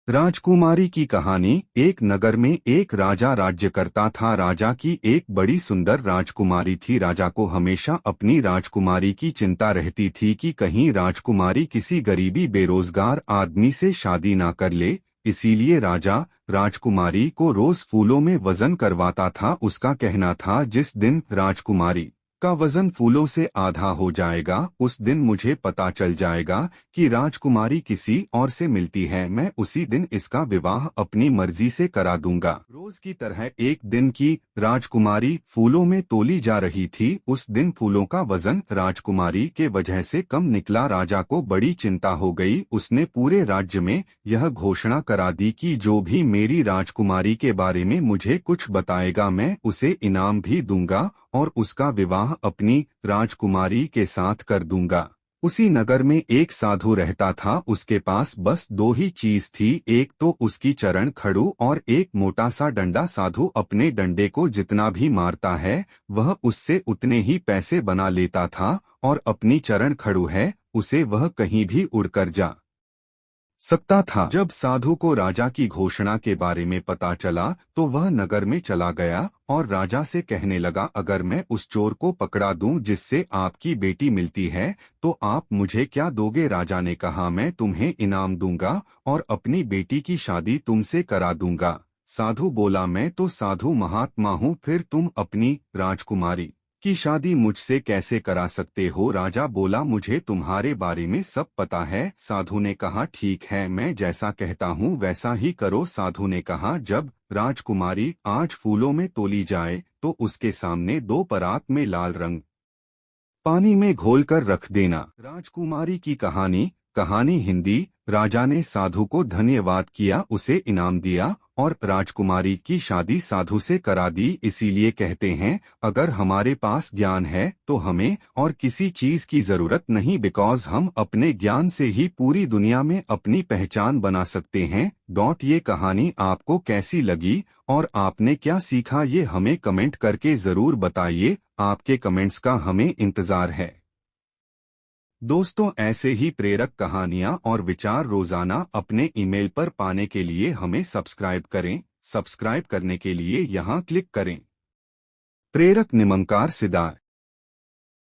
राजकुमारी की कहानी। एक नगर में एक राजा राज्य करता था। राजा की एक बड़ी सुंदर राजकुमारी थी। राजा को हमेशा अपनी राजकुमारी की चिंता रहती थी कि कहीं राजकुमारी किसी गरीबी बेरोजगार आदमी से शादी ना कर ले। इसीलिए राजा राजकुमारी को रोज फूलों में वजन करवाता था। उसका कहना था, जिस दिन राजकुमारी का वजन फूलों से आधा हो जाएगा उस दिन मुझे पता चल जाएगा कि राजकुमारी किसी और से मिलती है। मैं उसी दिन इसका विवाह अपनी मर्जी से करा दूंगा। रोज की तरह एक दिन की राजकुमारी फूलों में तोली जा रही थी। उस दिन फूलों का वजन राजकुमारी के वजह से कम निकला। राजा को बड़ी चिंता हो गई। उसने पूरे राज्य में यह घोषणा करा दी कि जो भी मेरी राजकुमारी के बारे में मुझे कुछ बताएगा मैं उसे इनाम भी दूंगा और उसका विवाह अपनी राजकुमारी के साथ कर दूंगा। उसी नगर में एक साधु रहता था। उसके पास बस दो ही चीज थी, एक तो उसकी चरण खड़ू और एक मोटा सा डंडा। साधु अपने डंडे को जितना भी मारता है वह उससे उतने ही पैसे बना लेता था और अपनी चरण खड़ू है उसे वह कहीं भी उड़कर जा सकता था। जब साधु को राजा की घोषणा के बारे में पता चला तो वह नगर में चला गया और राजा से कहने लगा, अगर मैं उस चोर को पकड़ा दूं जिससे आपकी बेटी मिलती है तो आप मुझे क्या दोगे? राजा ने कहा, मैं तुम्हें इनाम दूंगा और अपनी बेटी की शादी तुमसे करा दूंगा। साधु बोला, मैं तो साधु महात्मा हूँ, फिर तुम अपनी राजकुमारी की शादी मुझसे कैसे करा सकते हो? राजा बोला, मुझे तुम्हारे बारे में सब पता है। साधु ने कहा, ठीक है, मैं जैसा कहता हूँ वैसा ही करो। साधु ने कहा, जब राजकुमारी आज फूलों में तोली जाए तो उसके सामने दो परात में लाल रंग पानी में घोलकर रख देना। राजकुमारी की कहानी। कहानी हिंदी। राजा ने साधु को धन्यवाद किया, उसे इनाम दिया और राजकुमारी की शादी साधु से करा दी। इसीलिए कहते हैं, अगर हमारे पास ज्ञान है तो हमें और किसी चीज की जरूरत नहीं, बिकॉज हम अपने ज्ञान से ही पूरी दुनिया में अपनी पहचान बना सकते हैं। ये कहानी आपको कैसी लगी और आपने क्या सीखा, ये हमें कमेंट करके जरूर बताइए। आपके कमेंट्स का हमें इंतजार है। दोस्तों, ऐसे ही प्रेरक कहानियां और विचार रोजाना अपने ईमेल पर पाने के लिए हमें सब्सक्राइब करें। सब्सक्राइब करने के लिए यहां क्लिक करें। प्रेरक निमंकार सिदार।